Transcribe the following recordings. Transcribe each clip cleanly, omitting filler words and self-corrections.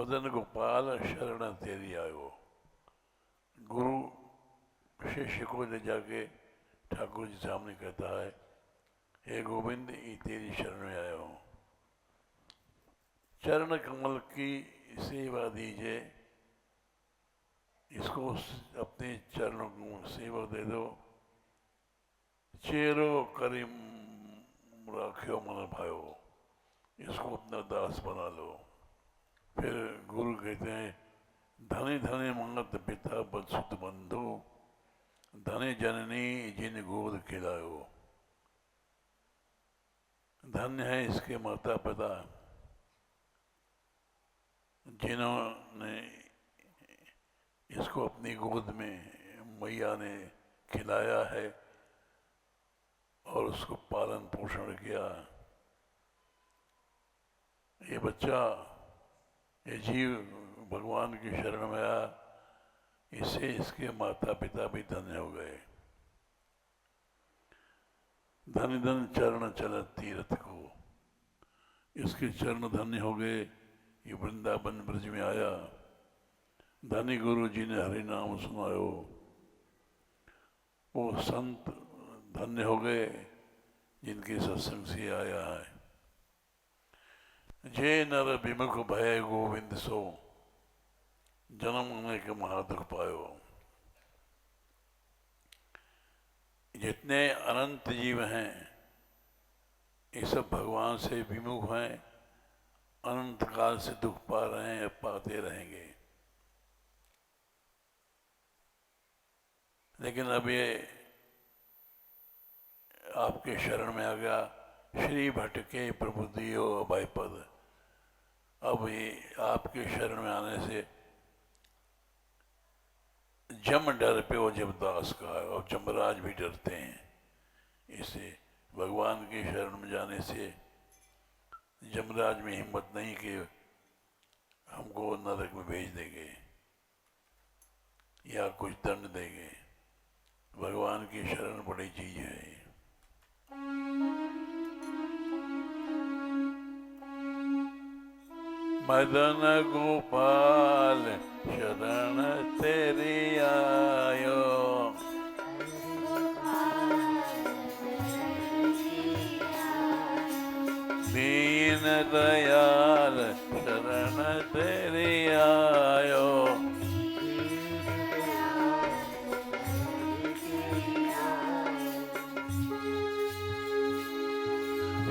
मदन गोपाल शरण तेरी आयो। गुरु शिष्य को ले जाके ठाकुर जी सामने कहता है, हे गोविंद, ये तेरी शरण में आया हूँ, चरण कमल की सेवा दीजिए, इसको अपने चरणों को सेवा दे दो। चेरो करीम राख्यो मन भायो, इसको अपना दास बना लो। फिर गुरु कहते हैं, धनी धनी मंगत पिता बदसुत बंधु, धनी जननी जिन गोद खिलायो। धन्य है इसके माता पिता जिन्होंने इसको अपनी गोद में मैया ने खिलाया है और उसको पालन पोषण किया। ये बच्चा, ये जीव भगवान की शरण में आया, इससे इसके माता पिता भी धन्य हो गए। धन धन चरण चलत तीर्थ को, इसके चरण धन्य हो गए। ये वृंदावन ब्रज में आया, धनी गुरु जी ने हरि नाम सुनायो, वो संत धन्य हो गए जिनके सत्संग से आया है। जे नर विमुख भय गोविंद सो, जन्म होने के महादुख पायो। जितने अनंत जीव हैं ये सब भगवान से विमुख हैं, अनंत काल से दुख पा रहे हैं, पाते रहेंगे। लेकिन अब ये आपके शरण में आ गया, श्री भटके प्रभु दियो अभय पद। अब ये आपके शरण में आने से जम डर पे वो जब दास का है, और जमराज भी डरते हैं। इसे भगवान की शरण में जाने से जमराज में हिम्मत नहीं कि हमको नरक में भेज देंगे या कुछ दंड देंगे। भगवान की शरण बड़ी चीज है। मदन गोपाल शरण तेरी आयो, दीन दयाल शरण तेरी आयो।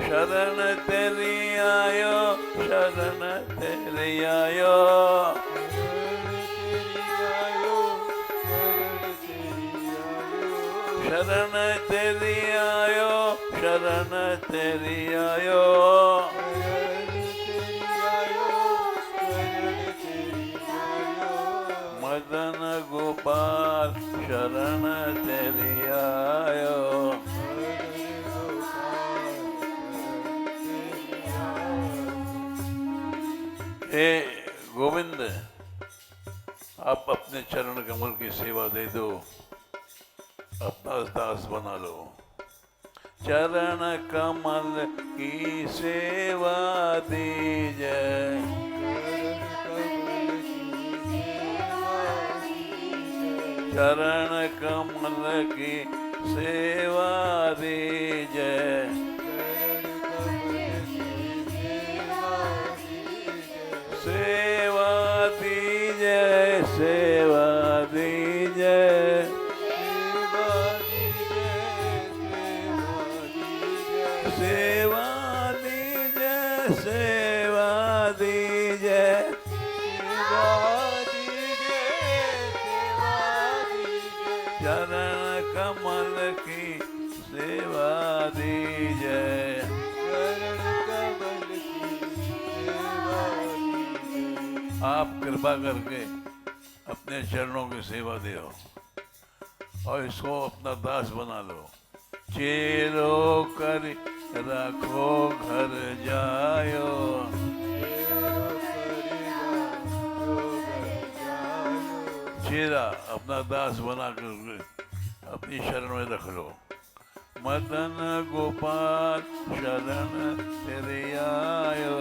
शरण तेरी आयो, शरण तेरी आयो, शरण तेरी आयो, शरण तेरी आयो। मदन गोपाल शरण तेरी आयो। हे गोविंद, आप अपने चरण कमल की सेवा दे दो, अपना दास बना लो। चरण कमल की सेवा दीजिए, चरण कमल की सेवा दीजिए, सेवा दीजिए, सेवा दीजिए, सेवा दीजिए, सेवा दीजिए, चरण कमल की सेवा दीजिए। आप कृपा करके अपने चरणों की सेवा दो और इसको अपना दास बना लो। चेरो कर रखो घर जायो, चेरा अपना दास बना कर अपनी शरण में रख लो। मदन गोपाल शरण तेरे आयो,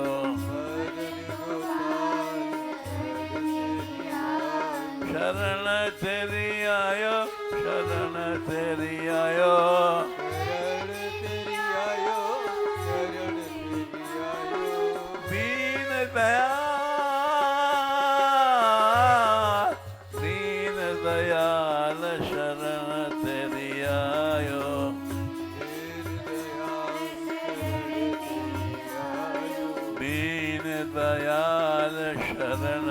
शरण तेरी आयो, शरण तेरी आयो, शरण तेरी आयो, शरण तेरी आयो। दीन दयाल, दीन दयाल शरण तेरी आयो, दीन दयाल शरण तेरी आयो। दीन दयाल शरण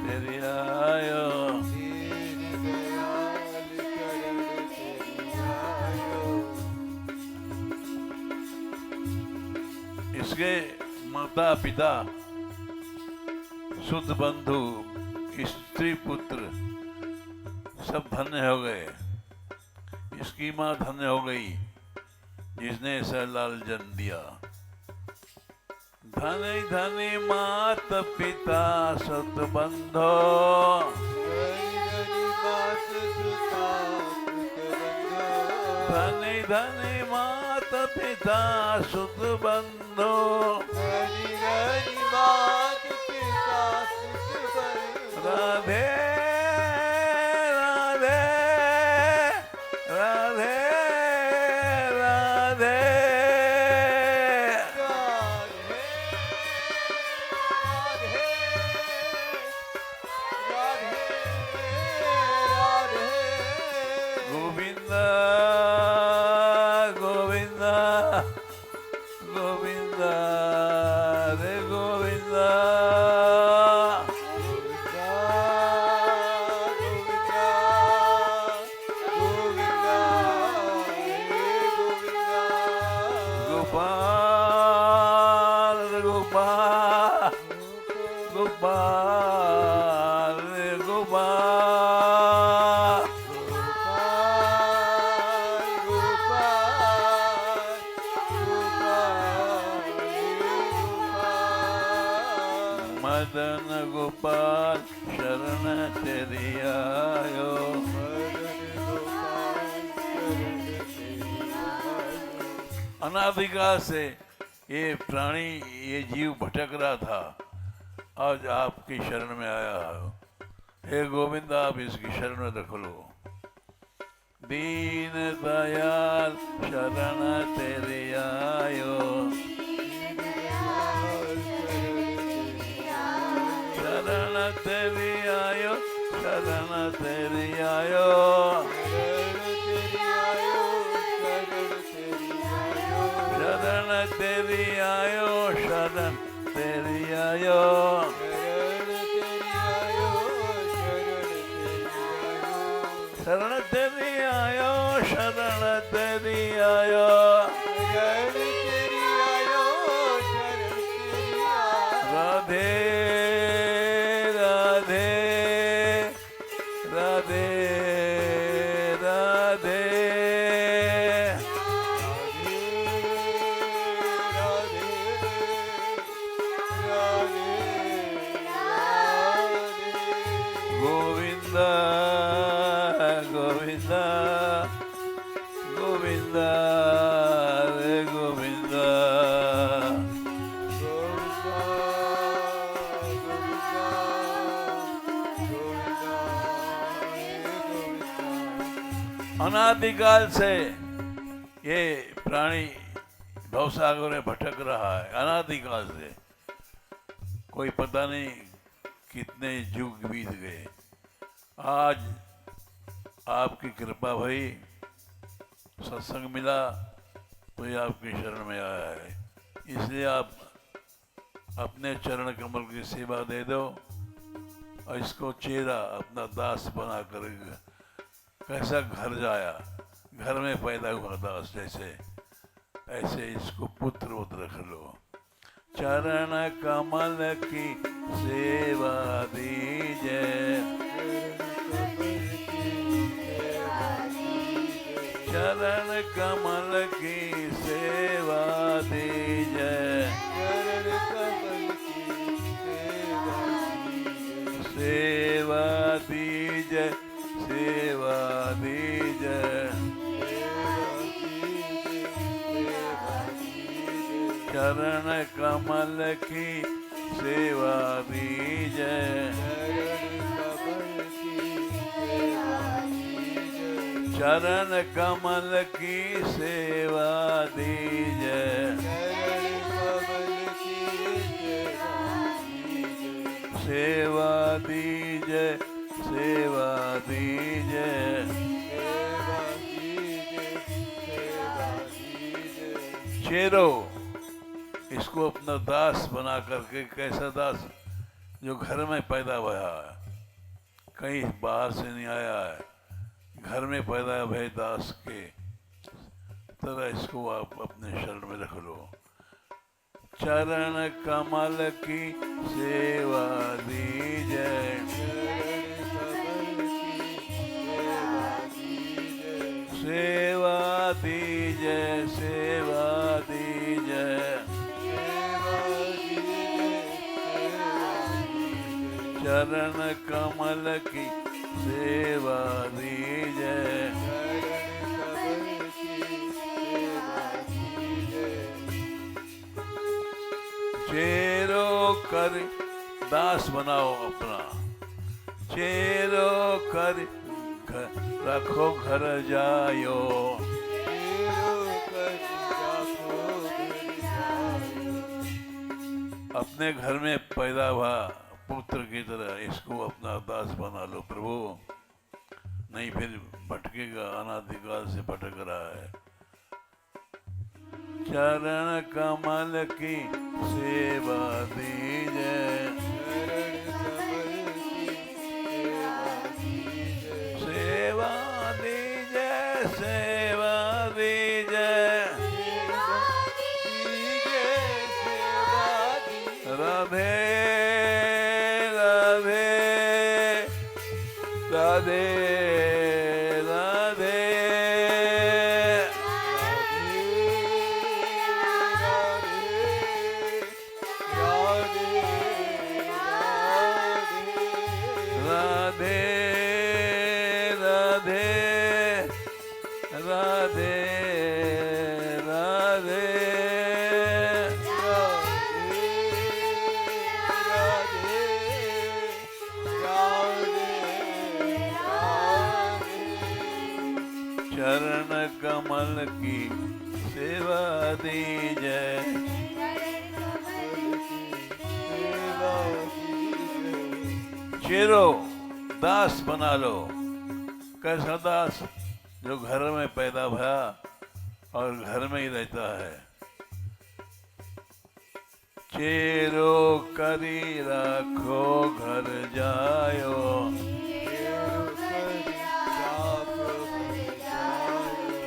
तेरी आयो, दीन दयाल शरण तेरी आयो। इसके माता पिता, सुध बंधु, स्त्री पुत्र सब धन्य हो गए। इसकी माँ धन्य हो गई जिसने ऐसा लाल जन्म दिया। धनी धनी मात पिता सुत बंधो, धनी मात सुता सुत बंधो। धनी धनी मात पिता सुत बंधो, धनी धनी मात पिता सुत बंधो। राधे राधे राधे राधे, गोविंद गोविंद गोविंद रे गोविंद, गोपाल रे गोपाल, गोपाल रे गोपाल, मदन गोपाल शरण तेरी आयो, अनादिकाल से ये प्राणी, ये जीव भटक रहा था, आज आपकी शरण में आया है। हे गोविंद, आप इसकी शरण में रख लो। दीन दयाल शरण तेरी आयो, शरण तेरी आयो, शरण तेरी आयो, शरण तेरी आयो, शरण तेरी आयो, शरण तेरी आयो, शरण तेरी आयो, राधे राधे राधे राधे, गोविंद गोविंद गोविंद रे गोविंद, अनादिकाल से ये प्राणी भवसागर में भटक रहा है। अनादिकाल से कोई पता नहीं कितने युग बीत गए। आज आपकी कृपा भई, सत्संग मिला तो ये आपकी शरण में आया है। इसलिए आप अपने चरण कमल की सेवा दे दो और इसको चेहरा अपना दास बना कर कैसा घर जाया, घर में पैदा हुआ दास जैसे, ऐसे इसको पुत्र वत रख लो। चरण कमल की सेवा दीजे, चरण कमल की सेवा दीजे, सेवा दीजे, सेवा दीजे, चरण कमल की सेवा दीजे, चरण कमल की सेवा दीजिए, चरण कमल की सेवा दीजिए, सेवा दीजिए, सेवा दीजिए। सेवा दीजिए। शेरो इसको अपना दास बना करके, कैसा दास? जो घर में पैदा हुआ है, कहीं बाहर से नहीं आया है, घर में पैदा हुए दास के तरह इसको आप अपने शरण में रख लो। चरण कमल की सेवा दीजिए, सेवा दीजिए, सेवा दीजिए, चरण कमल की सेवा दीजिए। चेरो कर दास बनाओ अपना, चेरो कर रखो घर जायो, अपने घर में पैदा हुआ पुत्र की तरह इसको अपना दास बना लो प्रभु, नहीं फिर भटकेगा, अनादिकाल से भटक रहा है। चरण कमल की सेवा दीजिए, सेवा दीजिए, सेवा दीजिए, राधे राधे राधे राधे, राधे राधे राधे राधे, चरण कमल की सेवा दीजिए, शेरो दास बना लो। कैसा दास? जो घर में पैदा हुआ और घर में ही रहता है। चेरो करी रखो घर जायो,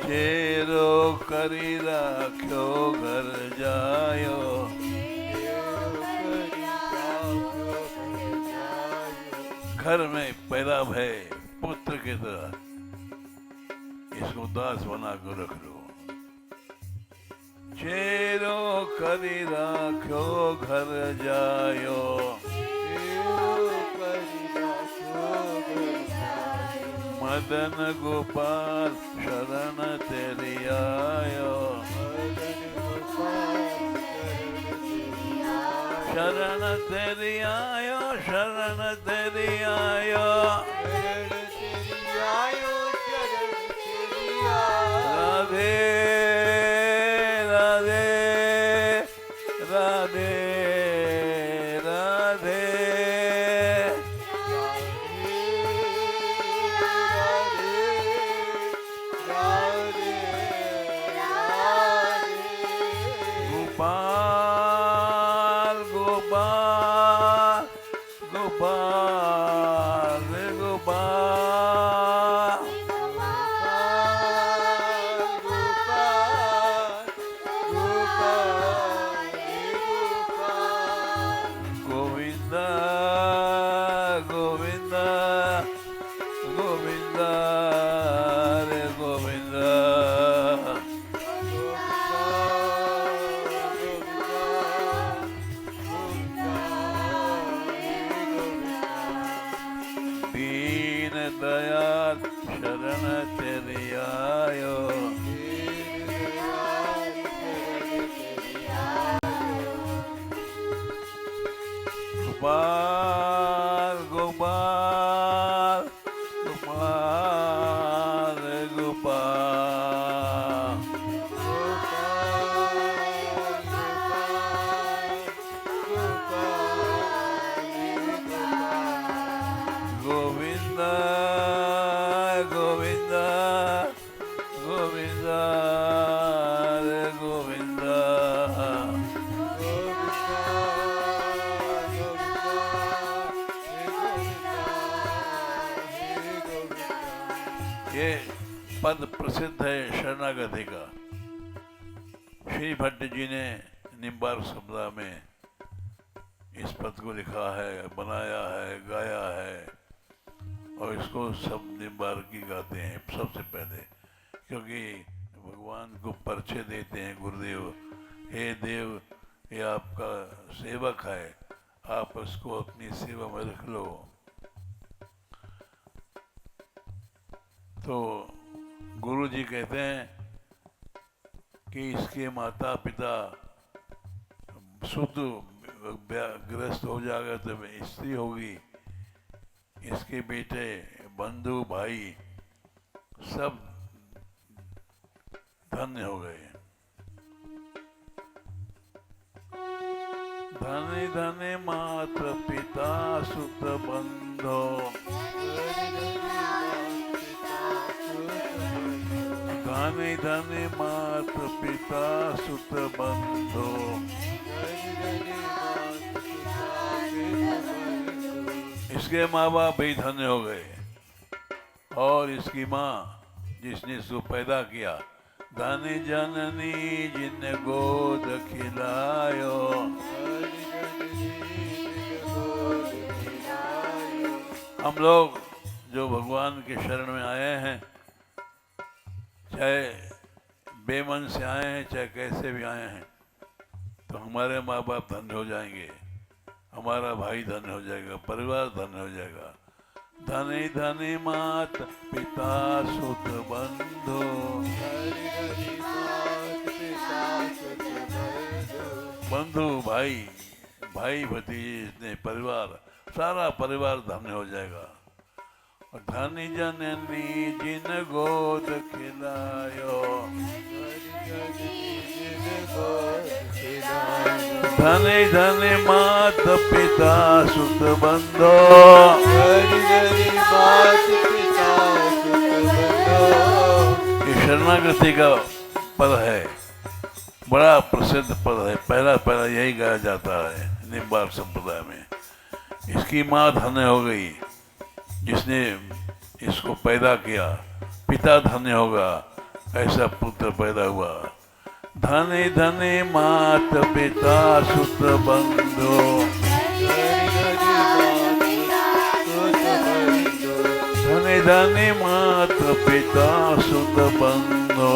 चेरो करी रखो घर जायो, घर में पैदा भय पुत्र की तरह इसको दास बना कर रख लो। चेरो करी रखो घर जायो, मदन गोपाल शरण तेरी आयो, शरण तेरी आयो, शरण तेरी आयो, राधे राधे राधे राधे, गोपाल गोपाल गोपाल गोपाल, गोविंद गोविंद गोविंद रे गोविंद, दीन दयाल शरण तेरी आयो, गोपाल गोपाल गोपाल गोपाल, ये पद प्रसिद्ध है शरणागति का। श्री भट्ट जी ने निम्बार्क संपदा में इस पद को लिखा है, बनाया है, गाया है, और इसको सब निम्बार्की गाते हैं सबसे पहले, क्योंकि भगवान को परिचय देते हैं गुरुदेव, हे देव ये आपका सेवक है, आप उसको अपनी सेवा में रख लो। तो गुरु जी कहते हैं कि इसके माता पिता शुद्ध ग्रस्त हो जाएगा तो स्त्री होगी, इसके बेटे बंधु भाई सब धन्य हो गए। धन्य धन्य माता पिता सुत बंधो, धन्य धन्य माता पिता सुत बंधो, इसके माँ बाप भी धन्य हो गए, और इसकी माँ जिसने इसको पैदा किया, धन्य जननी जिन गोद खिलायो। हम लोग जो भगवान के शरण में आए हैं, चाहे बेमन से आए हैं चाहे कैसे भी आए हैं, तो हमारे माँ बाप धन्य हो जाएंगे, हमारा भाई धन्य हो जाएगा, परिवार धन्य हो जाएगा। धन्य धन्य मात पिता सुत बंधु, बंधु भाई भाई भतीजे परिवार, सारा परिवार धन्य हो जाएगा। और धन्य जननी जिन गोद खिलायो, धन्य धन्य मात पिता सुत बंधो, ये शरणागति का पद है, बड़ा प्रसिद्ध पद है, पहला यही गाया जाता है निम्बार्क संप्रदाय में। इसकी माँ धन्य हो गई जिसने इसको पैदा किया, पिता धन्य होगा, ऐसा पुत्र पैदा हुआ। धन्य धन्य मात पिता सुत बंधु, धन्य धन्य मात पिता सुत बंधु,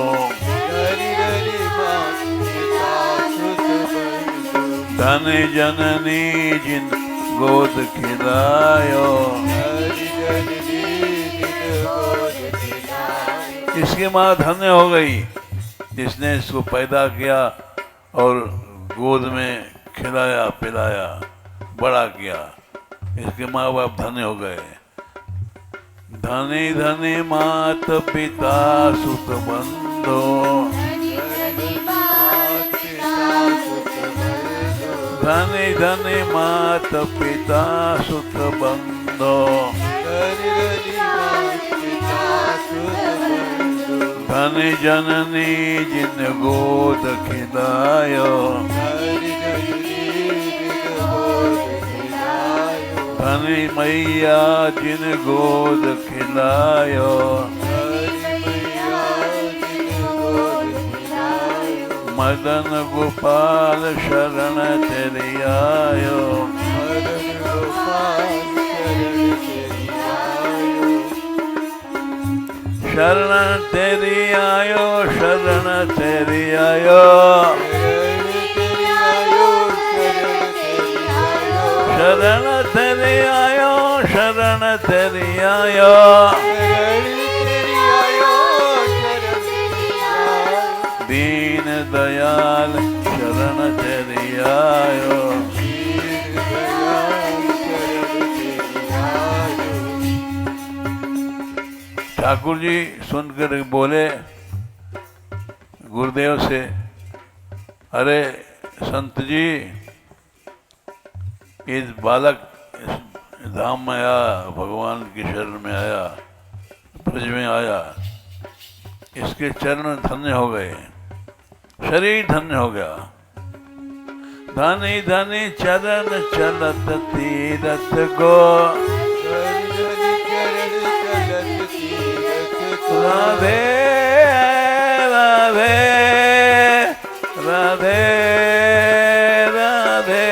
धन्य जननी जिन गोद खिलायो। इसकी माँ धन्य हो गई जिसने इसको पैदा किया और गोद में खिलाया पिलाया बड़ा किया, इसके माँ बाप धन्य हो गए। धन्य धन्य मात पिता सुत बंधो, धन्य धन्य मात पिता सुत बंधो, धन्य जननी जिन गोद खिलायो, धन्य मैया जिन गोद खिलायो। मदन गोपाल शरण तेरी आयो, शरण तेरी आयो, शरण तेरी आयो, शरण तेरी आयो, शरण तेरी आयो। दीन दयाल शरण तेरी आयो, ठाकुर जी सुनकर बोले गुरुदेव से, अरे संत जी, इस बालक धाम में आया, भगवान की शरण में आया, ब्रज में आया, इसके चरण धन्य हो गए, शरीर धन्य हो गया। धनी धनी चरण चलत तीरथ गो, राधे राधे राधे राधे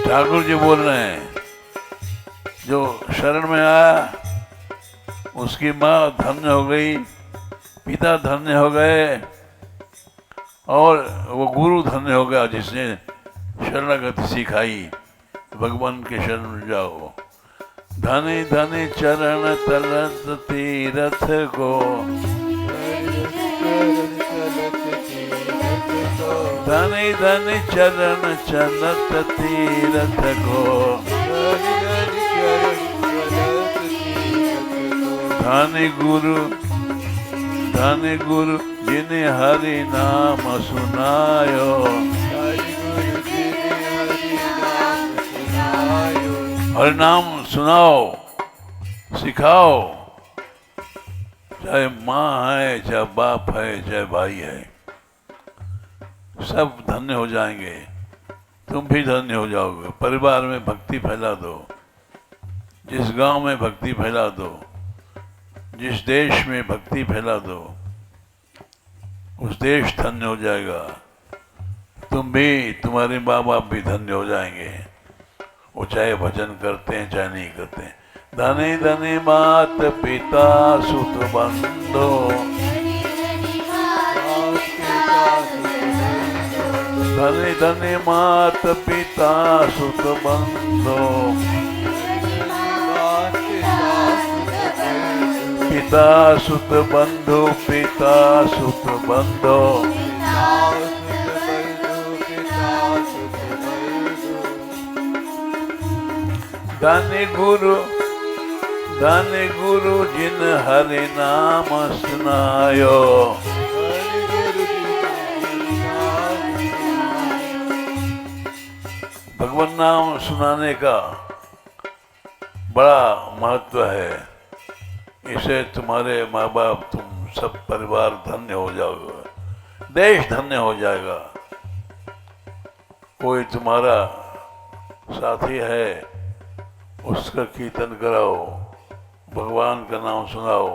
ठाकुर जी बोल रहे हैं, जो शरण में आया उसकी माँ धन्य हो गई, पिता धन्य हो गए और वो गुरु धन्य हो गया जिसने शरणागति सिखाई। भगवान के शरण में जाओ। धनी धनी चरण तलत तीरथ को, धनी धनी चरण चलत तीरथ को, धनी गुरु जिन्हें हरि नाम सुनायो, हरि नाम सुनाओ, सिखाओ। चाहे माँ है, चाहे बाप है, चाहे भाई है, सब धन्य हो जाएंगे। तुम भी धन्य हो जाओगे। परिवार में भक्ति फैला दो, जिस गांव में भक्ति फैला दो, जिस देश में भक्ति फैला दो, उस देश धन्य हो जाएगा। तुम भी, तुम्हारे माँ बाप भी धन्य हो जाएंगे। वो चाहे भजन करते हैं चाहे नहीं करते हैं। धनी धनी मात पिता सुत बंधो, धनी धनी मात पिता सुत बंधो, पिता सुत बंधु, पिता सुत बंधो, धनी गुरु जिन हरि नाम सुनायो, भगवान नाम सुनाने का बड़ा महत्व है। इसे तुम्हारे माँ बाप, तुम सब परिवार धन्य हो जाओगे, देश धन्य हो जाएगा। कोई तुम्हारा साथी है, उसका कीर्तन कराओ, भगवान का नाम सुनाओ,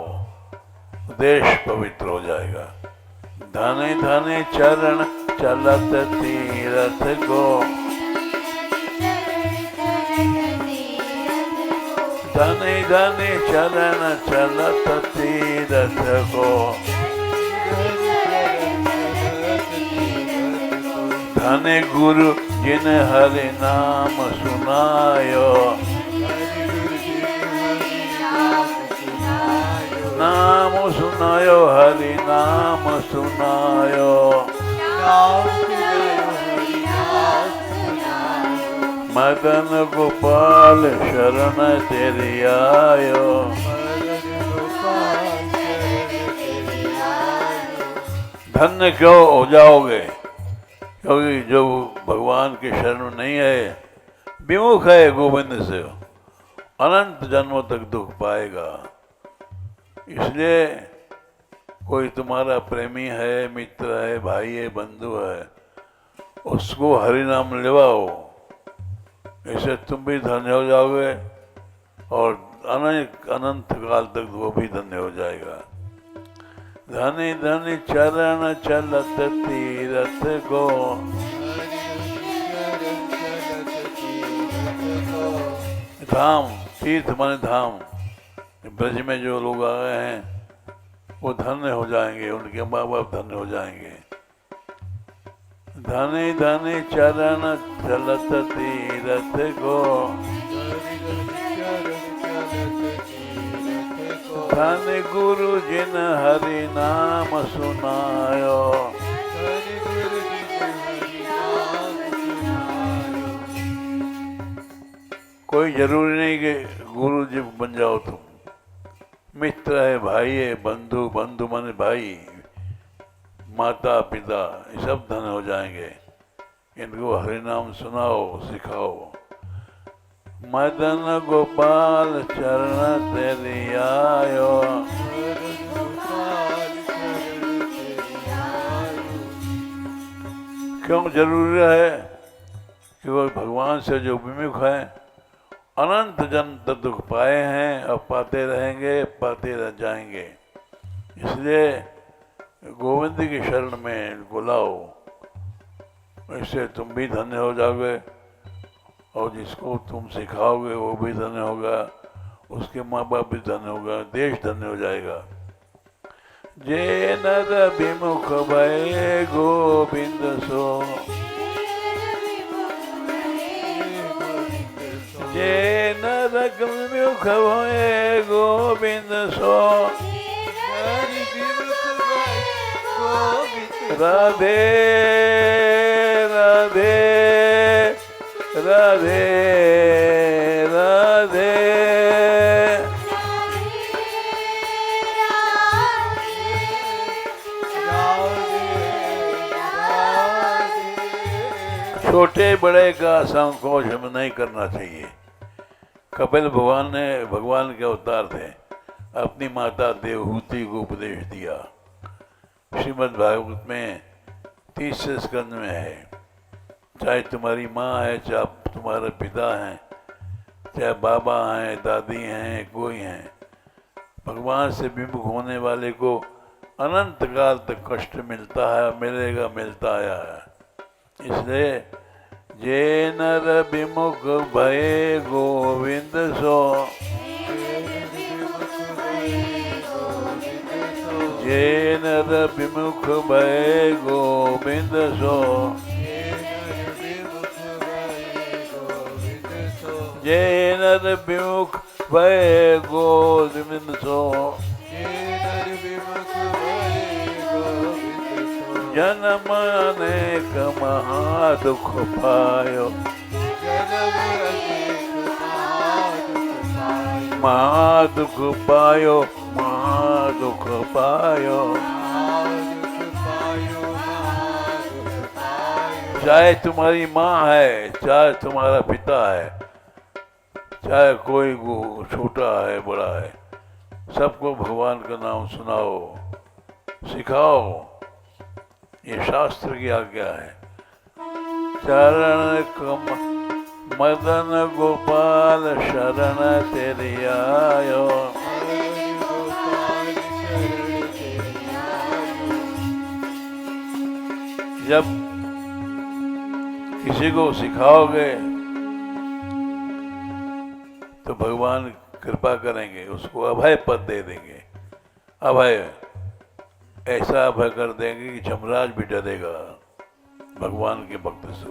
देश पवित्र हो जाएगा। धने धने चरण चलत तीरथ को, धने धने चरण चलत तीरथ को, धने गुरु जिन हरि नाम सुनायो, नाम सुनायो, हरि नाम सुनायो, मदन गोपाल शरण तेरी आयो, धन्य क्यों हो जाओगे? क्योंकि जो भगवान के शरण में नहीं है, विमुख है गोविंद से, अनंत जन्मों तक दुख पाएगा। इसलिए कोई तुम्हारा प्रेमी है, मित्र है, भाई है, बंधु है, उसको हरि नाम लेवाओ। इससे तुम भी धन्य हो जाओगे और अनंत काल तक वो भी धन्य हो जाएगा। धनी धनी चरण चलत तीरथ को, धाम, तीर्थ माने धाम। ब्रज में जो लोग आ गए हैं वो धन्य हो जाएंगे, उनके माँ बाप धन्य हो जाएंगे। धनी धनी चरण चलत तीरथ को, धनी गुरु जिन हरि नाम सुनायो, कोई जरूरी नहीं कि गुरु जी बन जाओ तुम। मित्र है, भाई है, बंधु, बंधु माने भाई, माता पिता, ये सब धन्य हो जाएंगे। इनको हरि नाम सुनाओ, सिखाओ। मदन गोपाल चरण तेरी आयो, क्यों जरूरी है कि वो भगवान से जो विमुख हैं अनंत जन्म तक दुख पाए हैं और पाते रहेंगे, पाते रह जाएंगे। इसलिए गोविंद की शरण में इनको लाओ, इससे तुम भी धन्य हो जाओगे और जिसको तुम सिखाओगे वो भी धन्य होगा, उसके माँ बाप भी धन्य होगा, देश धन्य हो जाएगा। जे नर विमुख भय गोविंद सो, जे नर विमुख भय गोविंद सो, राधे राधे राधे राधे। छोटे बड़े का संकोच हमें नहीं करना चाहिए। कपिल भगवान के अवतार थे, अपनी माता देवहूति को उपदेश दिया। श्रीमद् भागवत में 30 स्कंद में है, चाहे तुम्हारी माँ है, चाहे तुम्हारे पिता हैं, चाहे बाबा हैं, दादी हैं, कोई हैं, भगवान से विमुख होने वाले को अनंत काल तक कष्ट मिलता है, मिलेगा, मिलता आया है। इसलिए जे नर विमुख भय गोविंद सो, जे नर विमुख भय गोविंद सो, जे नर विमुख भय गोविंद सो, जन्म अनेक महादुख पायो, महादुख पायो, महादुख पायो। चाहे तुम्हारी माँ है, चाहे तुम्हारा पिता है, चाहे कोई छोटा है, बड़ा है, सबको भगवान का नाम सुनाओ, सिखाओ। ये शास्त्र की आज्ञा है। चरण कम मदन गोपाल शरण तेरी आयो, जब किसी को सिखाओगे तो भगवान कृपा करेंगे, उसको अभय पद दे देंगे। अभय ऐसा अभय कर देंगे कि जमराज भी डरेगा भगवान के भक्त से।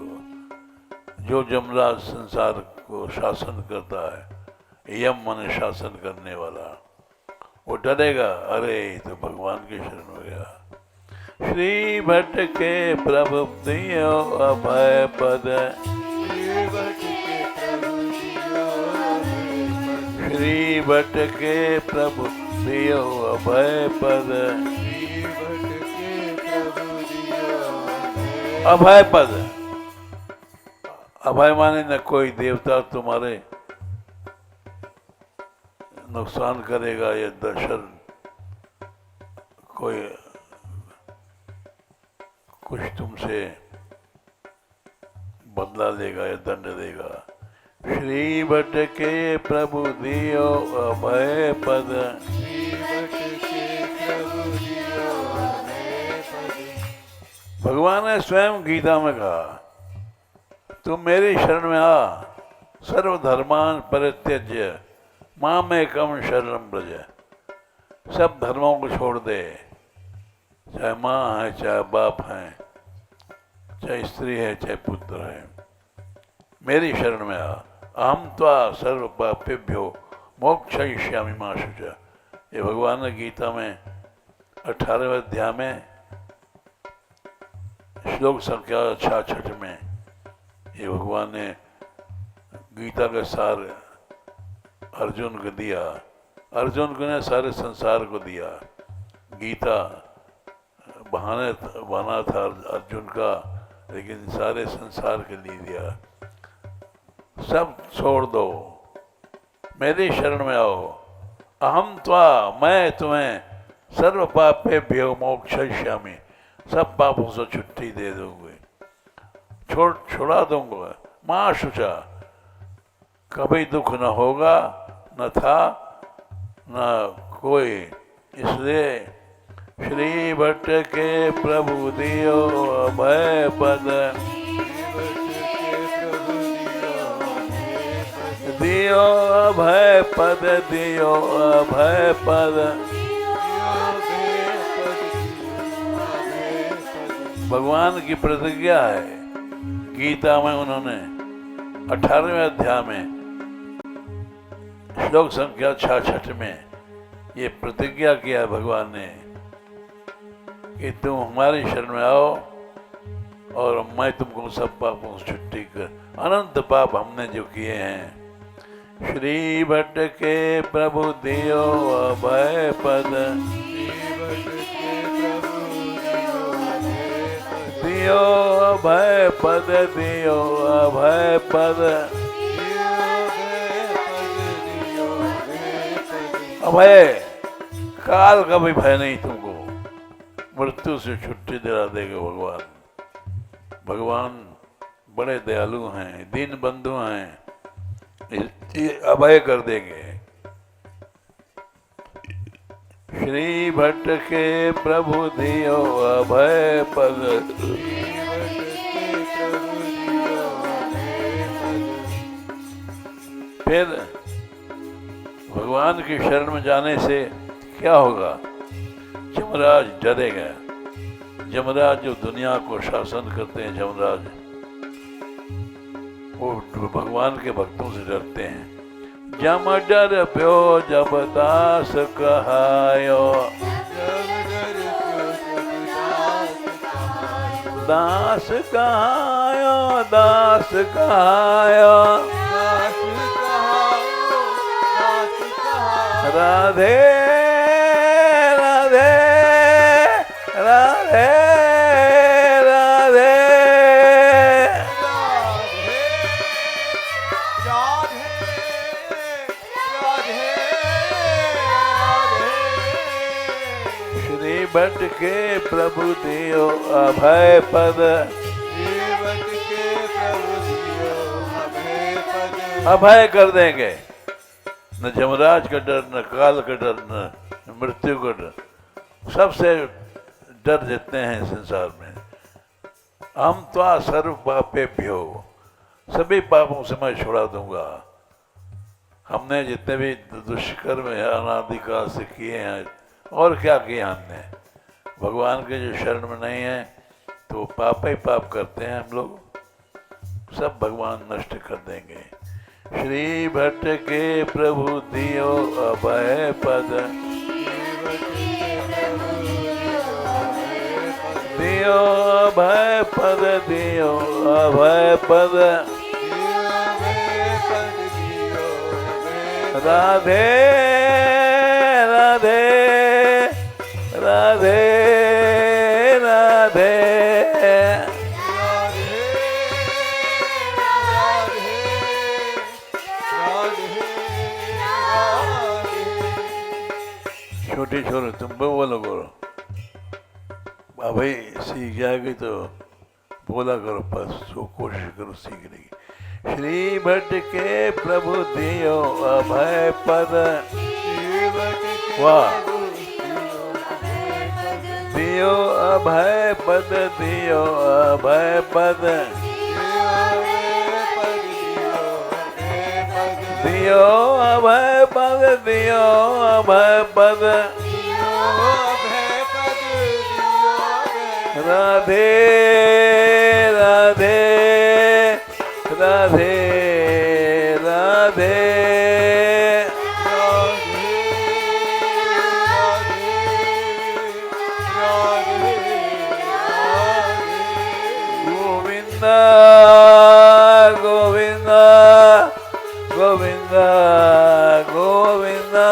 जो जमराज संसार को शासन करता है, यम मन शासन करने वाला, वो डरेगा, अरे तो भगवान के शरण हो गया। श्री भट्ट के प्रभु दियो अभय पद, श्री भट्ट के प्रभु दियो अभय पद, अभय पद। अभय माने न कोई देवता तुम्हारे नुकसान करेगा या दर्शन कोई कुछ तुमसे बदला लेगा या दंड देगा। श्री भट्ट के प्रभु दियो अभय पद, भगवान ने स्वयं गीता में कहा, तुम मेरी शरण में आ, सर्वधर्मान परित्यज्य मामेकं शरणं व्रज। सब धर्मों को छोड़ दे, चाहे माँ है, चाहे बाप है, चाहे स्त्री है, चाहे पुत्र है, मेरी शरण में आ। अहम त्वा सर्व पापेभ्यो मोक्षयिष्यामि मा शुचा। ये भगवान ने गीता में 18वें अध्याय में श्लोक संख्या 66 में ये भगवान ने गीता का सार अर्जुन को दिया। अर्जुन को ने सारे संसार को दिया। गीता बहाना था अर्जुन का, लेकिन सारे संसार के लिए दिया। सब छोड़ दो, मेरी शरण में आओ। अहम त्वा, मैं तुम्हें सर्व पापेभ्यो मोक्षयिष्यामि, सब पापों से छुट्टी दे दूंगे। छुड़ा दूंगा। माँ शुचा, कभी दुख न होगा, न था न कोई। इसलिए श्री भट्ट के प्रभु दियो अभय पद, दियो अभय पद, दियो अभय पद। भगवान की प्रतिज्ञा है गीता में, उन्होंने 18वें अध्याय में श्लोक संख्या 66 में ये प्रतिज्ञा किया है भगवान ने कि तुम हमारी शरण में आओ और मैं तुमको सब पापों से छुट्टी कर। अनंत पाप हमने जो किए हैं। श्री भट्ट के प्रभु दियो अभय पद, दियो अभय पद, दियो अभय पद। अभय, काल का भी भय नहीं तुमको, मृत्यु से छुट्टी दिला देगा भगवान। भगवान बड़े दयालु हैं, दीन बंधु हैं, ये अभय कर देंगे। श्री भट्ट के प्रभु दियो अभय पद, फिर भगवान की शरण में जाने से क्या होगा? यमराज डरेगा। यमराज जो दुनिया को शासन करते हैं, यमराज वो भगवान के भक्तों से डरते हैं। जम डर प्यो जब दास कहायो, दास कहायो, दास कहायो। राधे राधे राधे राधे श्री भट्ट के प्रभु दियो अभय पद, अभय कर देंगे। न यमराज का डर, न काल का डर, न मृत्यु का डर, सबसे डर जितने हैं संसार में। हम तो सर्व पापेभ्यो, सभी पापों से मैं छुड़ा दूंगा। हमने जितने भी दुष्कर्म अनादिकाल से किए हैं और क्या किया हमने, भगवान के जो शरण में नहीं है तो पाप ही पाप करते हैं हम लोग, सब भगवान नष्ट कर देंगे। श्री भट्ट के प्रभु दियो अभय पद, दियो अभय पद, दियो अभय पद। राधे राधे राधे राधे। छोटे छोरे तुम बोलो करो, भाई सीख जाएगी तो बोला करो, बस तो कोशिश करो सीखने की। श्री भट्ट के प्रभु दियो अभय पद, वाह, दियो अभय पद, दियो अभय पद, दियो अभय पद, दियो अभय पद। राधे राधे राधे राधे। गोविंदा गोविंदा गोविंदा गोविंदा।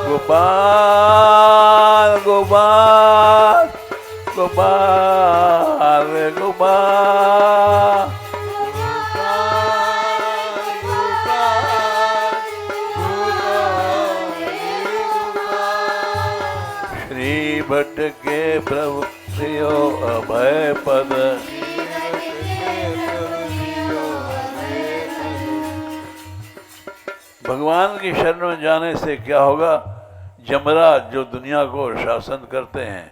गोपाल गोपाल गोपाल गोपाल। भटके प्रभु दियो अभय पद। भगवान की शरण में जाने से क्या होगा? यमराज जो दुनिया को शासन करते हैं,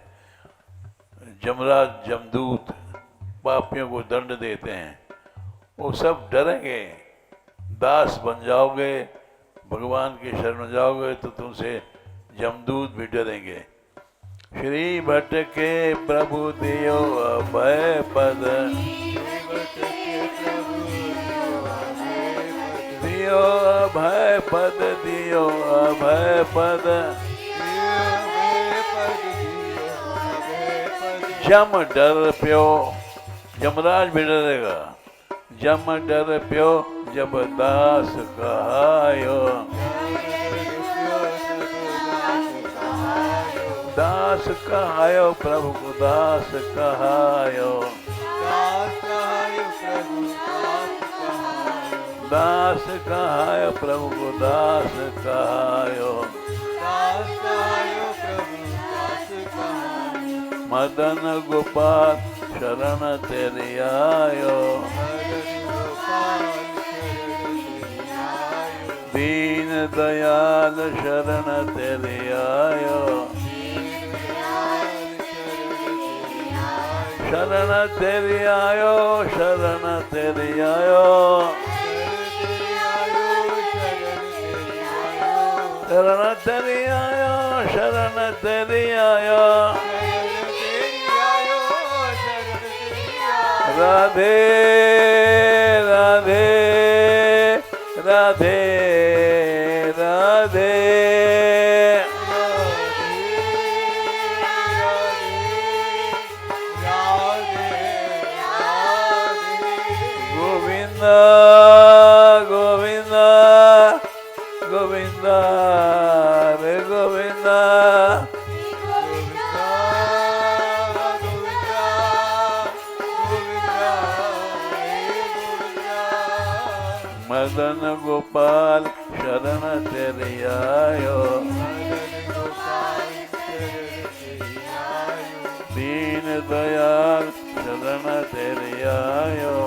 यमराज जमदूत पापियों को दंड देते हैं, वो सब डरेंगे। दास बन जाओगे, भगवान की शरण में जाओगे तो तुमसे यमदूत भी डरेंगे। श्री भटके प्रभु दियो अभय पद। दियो अभय पद, दियो अभय पद। जम डर प्यो, यमराज भी डरेगा। जम डर प्यो जब दास कहायो। दास कहायो प्रभु को दास कहायो। दास कहायो प्रभु को दास कहायो। मदन गोपाल शरण तेरी आयो। दीन दयाल शरण तेरी आयो। शरण तेरी आयो, शरण तेरी आयो। शरण तेरी आयो, शरण तेरी आयो। राधे राधे राधे राधे। गोविंद गोविंद गोविंद रे गोविंद। मदन गोपाल शरण तेरी आयो। दीन दयाल शरण तेरी आयो।